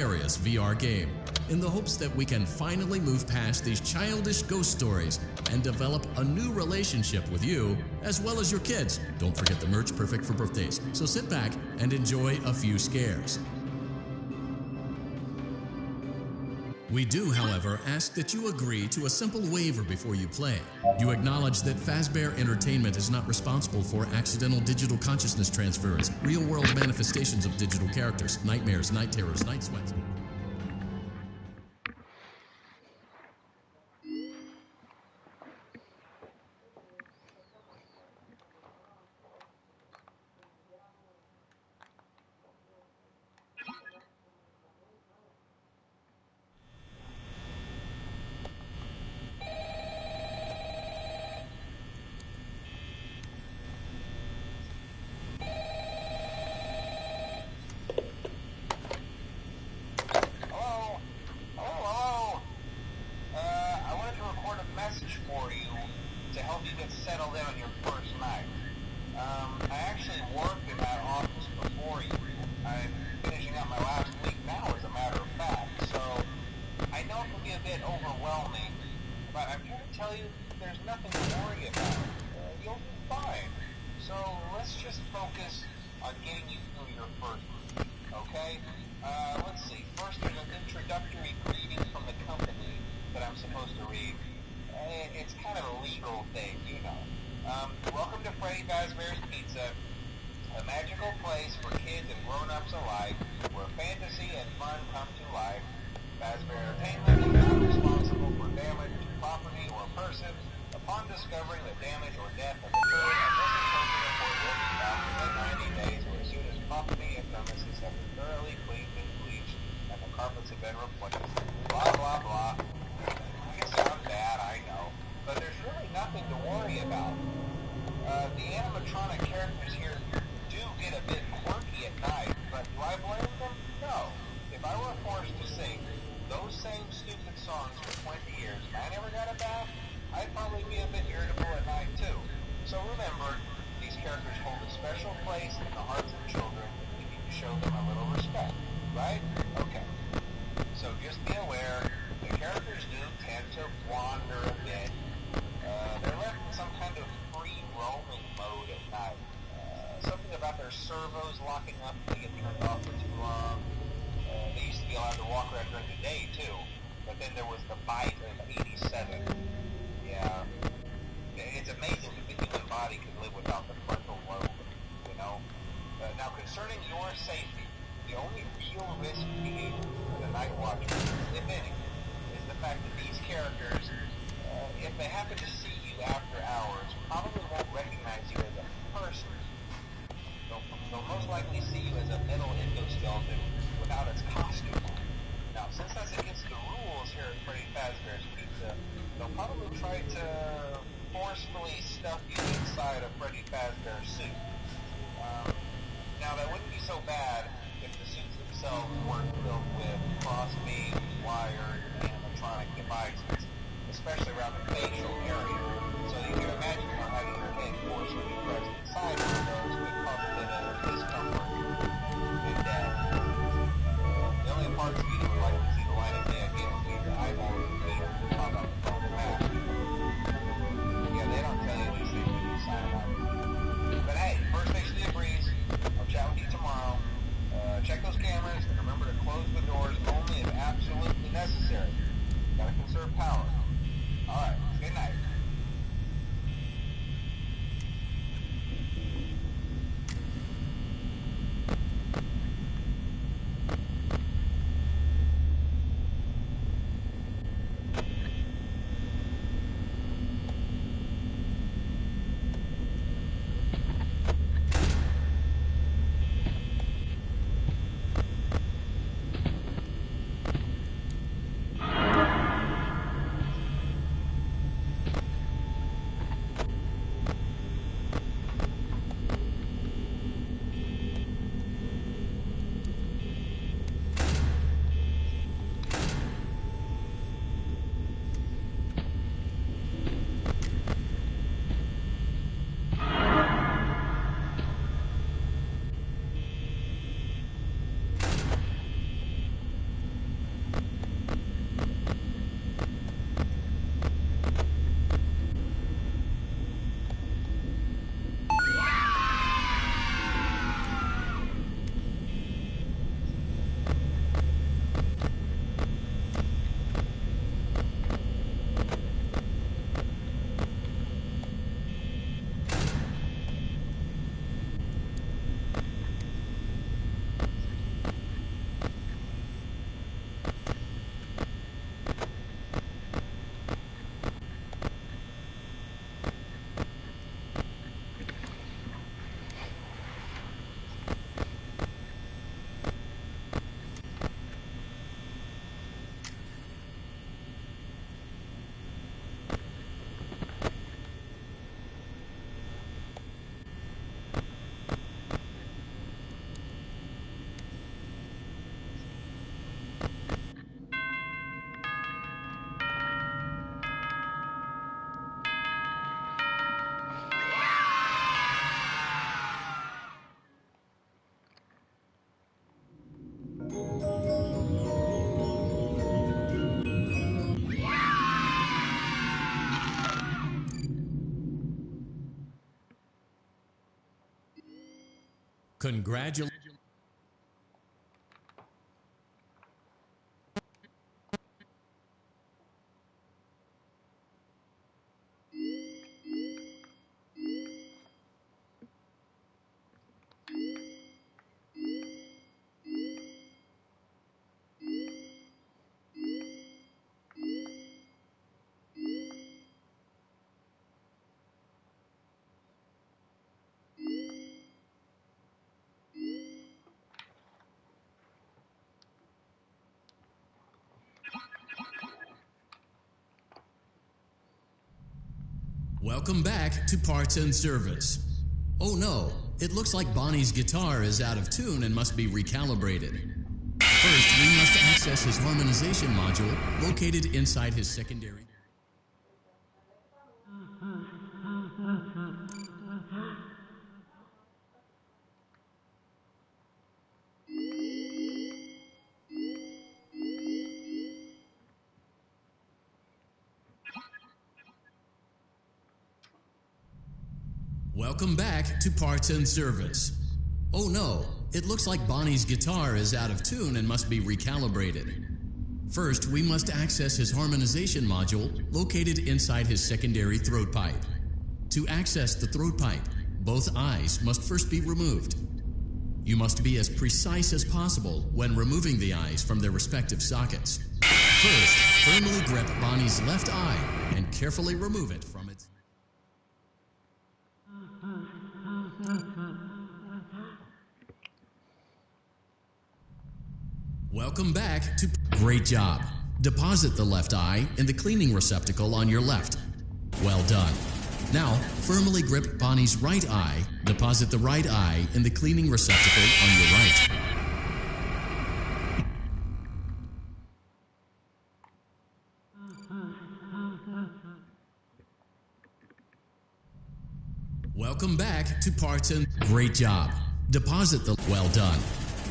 hilarious VR game in the hopes that we can finally move past these childish ghost stories and develop a new relationship with you as well as your kids. Don't forget the merch, perfect for birthdays. So sit back and enjoy a few scares. We do, however, ask that you agree to a simple waiver before you play. You acknowledge that Fazbear Entertainment is not responsible for accidental digital consciousness transfers, real-world manifestations of digital characters, nightmares, night terrors, night sweats. For you to help you get settled in on your first night. I actually worked in that office before you. I'm finishing up my last week now, as a matter of fact, so I know it can be a bit overwhelming, but I'm here to tell you there's nothing to worry about. You'll be fine. So let's just focus on getting you through your first week, okay? Let's see. First, there's an introductory greeting from the company that I'm supposed to read. It's kind of a legal thing, you know. Welcome to Fredy Fazbear's Pizza, a magical place for kids and grown-ups alike, where fantasy and fun come to life. Fazbear Entertainment is not responsible for damage to property or person. Upon discovering that damage or death has occurred, a missing person report will be filed within 90 days or as soon as property and premises have been thoroughly cleaned and bleached and the carpets have been replaced. Blah, blah, blah. It sounds bad, I know, but there's really nothing to worry about. The animatronic characters here do get a bit quirky at night, but do I blame them? No. If I were forced to sing those same stupid songs for 20 years and I never got a bath, I'd probably be a bit irritable at night too. So remember, these characters hold a special place in the hearts of children. We need to show them a little respect, right? Okay. So just be aware, the characters do tend to wander a bit. They're left in some kind of free roaming mode at night. Something about their servos locking up if they get turned off for too long. They used to be allowed to walk around during the day too, but then there was the bite of 87. Yeah. It's amazing that the human body can live without the frontal lobe, you know? Now concerning your safety, the only real risk to you for the Night Watchers, if any, is the fact that these characters, if they happen to see you after hours, probably won't recognize you as a person. They'll most likely see you as a metal endoskeleton without its costume on. Now, since that's against the rules here at Fredy Fazbear's Pizza, they'll probably try to forcefully stuff you inside a Fredy Fazbear suit. Now, that wouldn't be so bad if the suits themselves weren't filled with Congratulations. Welcome back to Parts and Service. Oh no, it looks like Bonnie's guitar is out of tune and must be recalibrated. First, we must access his harmonization module located inside his secondary. Welcome back to Parts and Service. Oh no, it looks like Bonnie's guitar is out of tune and must be recalibrated. First, we must access his harmonization module located inside his secondary throat pipe. To access the throat pipe, both eyes must first be removed. You must be as precise as possible when removing the eyes from their respective sockets. First, firmly grip Bonnie's left eye and carefully remove it from its... Welcome back to... Great job. Deposit the left eye in the cleaning receptacle on your left. Well done. Now, firmly grip Bonnie's right eye. Deposit the right eye in the cleaning receptacle on your right. Welcome back to Parts and... Great job. Deposit the... Well done.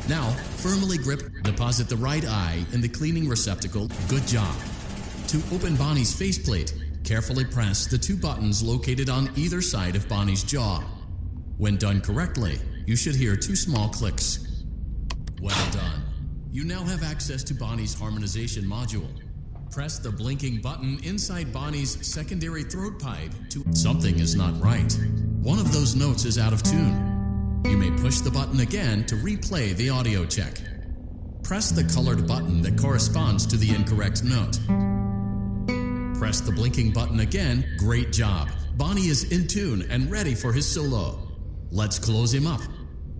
Now, firmly grip, deposit the right eye in the cleaning receptacle. Good job. To open Bonnie's faceplate, carefully press the two buttons located on either side of Bonnie's jaw. When done correctly, you should hear two small clicks. Well done. You now have access to Bonnie's harmonization module. Press the blinking button inside Bonnie's secondary throat pipe to... Something is not right. One of those notes is out of tune. You may push the button again to replay the audio check. Press the colored button that corresponds to the incorrect note. Press the blinking button again. Great job. Bonnie is in tune and ready for his solo. Let's close him up.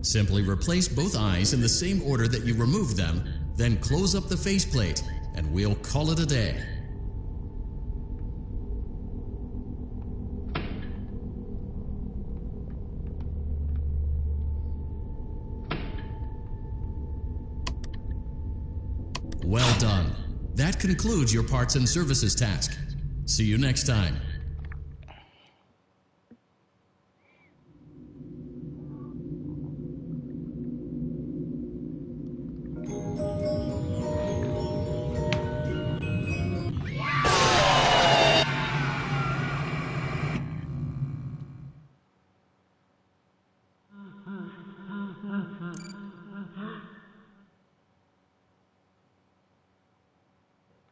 Simply replace both eyes in the same order that you removed them, then close up the faceplate, and we'll call it a day. Well done. That concludes your parts and services task. See you next time.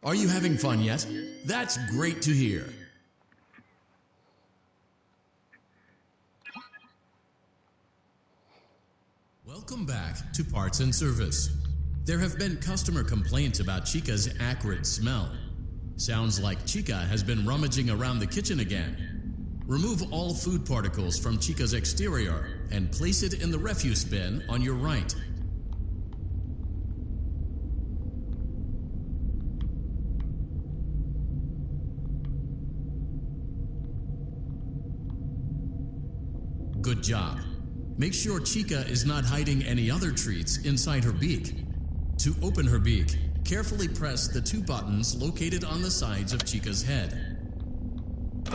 Are you having fun yet? That's great to hear. Welcome back to Parts and Service. There have been customer complaints about Chica's acrid smell. Sounds like Chica has been rummaging around the kitchen again. Remove all food particles from Chica's exterior and place it in the refuse bin on your right. Good job. Make sure Chica is not hiding any other treats inside her beak. To open her beak, carefully press the two buttons located on the sides of Chica's head.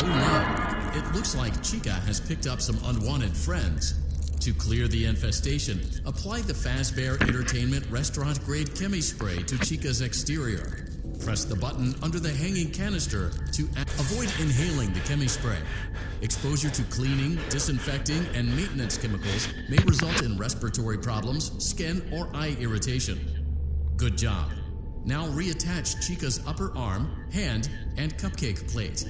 Oh no, it looks like Chica has picked up some unwanted friends. To clear the infestation, apply the Fazbear Entertainment Restaurant Grade Chemi Spray to Chica's exterior. Press the button under the hanging canister to act. Avoid inhaling the chemi spray. Exposure to cleaning, disinfecting, and maintenance chemicals may result in respiratory problems, skin, or eye irritation. Good job. Now reattach Chica's upper arm, hand, and cupcake plate.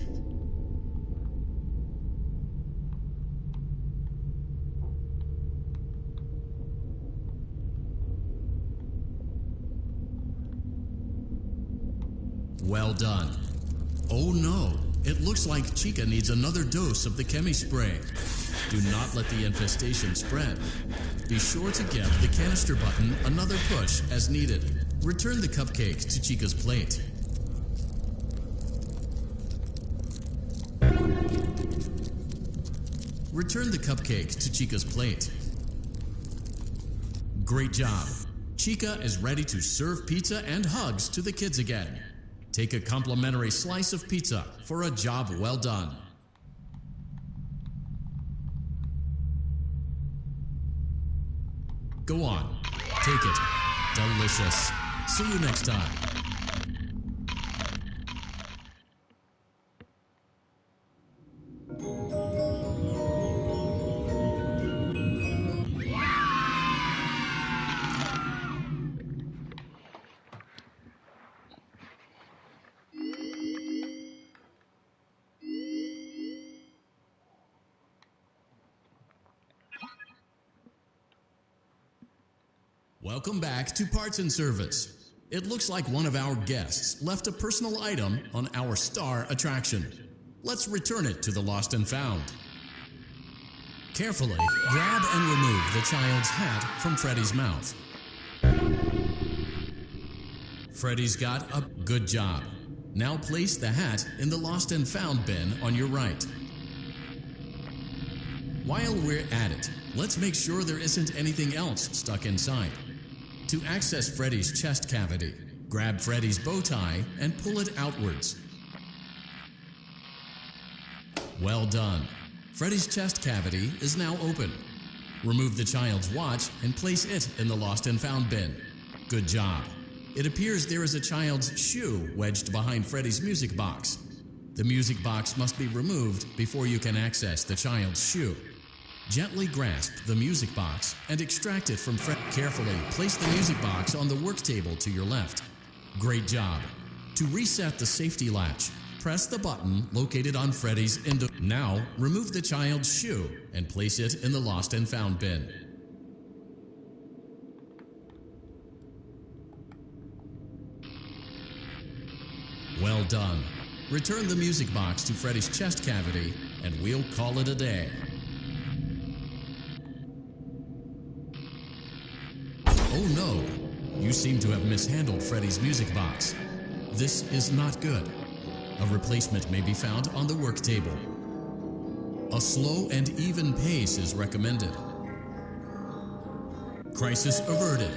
Well done. Oh no, it looks like Chica needs another dose of the chemi spray. Do not let the infestation spread. Be sure to give the canister button another push as needed. Return the cupcake to Chica's plate. Return the cupcake to Chica's plate. Great job. Chica is ready to serve pizza and hugs to the kids again. Take a complimentary slice of pizza for a job well done. Go on, take it. Delicious. See you next time. Welcome back to Parts and Service. It looks like one of our guests left a personal item on our star attraction. Let's return it to the Lost and Found. Carefully grab and remove the child's hat from Freddy's mouth. Freddy's got a good job. Now place the hat in the Lost and Found bin on your right. While we're at it, let's make sure there isn't anything else stuck inside. To access Freddy's chest cavity, grab Freddy's bow tie and pull it outwards. Well done. Freddy's chest cavity is now open. Remove the child's watch and place it in the Lost and Found bin. Good job. It appears there is a child's shoe wedged behind Freddy's music box. The music box must be removed before you can access the child's shoe. Gently grasp the music box and extract it from Freddy. Carefully place the music box on the work table to your left. Great job. To reset the safety latch, press the button located on Freddy's Now, remove the child's shoe and place it in the Lost and Found bin. Well done. Return the music box to Freddy's chest cavity and we'll call it a day. Oh no, you seem to have mishandled Freddy's music box. This is not good. A replacement may be found on the work table. A slow and even pace is recommended. Crisis averted.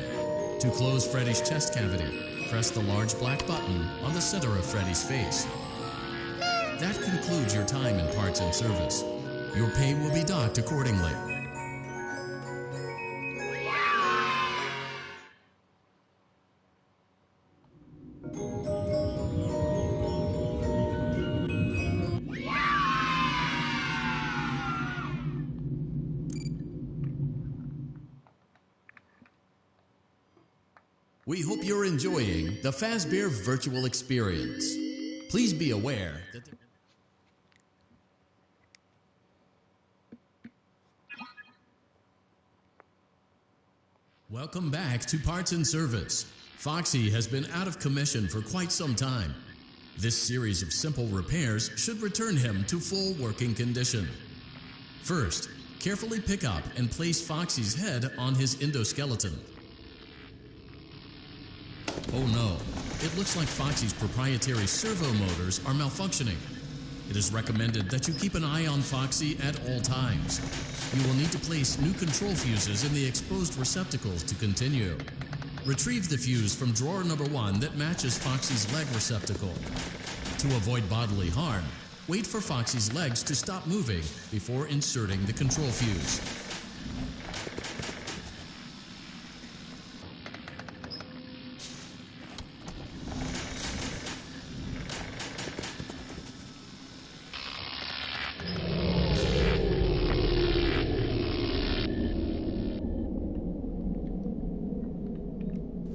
To close Freddy's chest cavity, press the large black button on the center of Freddy's face. That concludes your time in Parts and Service. Your pay will be docked accordingly. We hope you're enjoying the Fazbear virtual experience. Please be aware that Welcome back to Parts and Service. Foxy has been out of commission for quite some time. This series of simple repairs should return him to full working condition. First, carefully pick up and place Foxy's head on his endoskeleton. Oh no, it looks like Foxy's proprietary servo motors are malfunctioning. It is recommended that you keep an eye on Foxy at all times. You will need to place new control fuses in the exposed receptacles to continue. Retrieve the fuse from drawer number 1 that matches Foxy's leg receptacle. To avoid bodily harm, wait for Foxy's legs to stop moving before inserting the control fuse.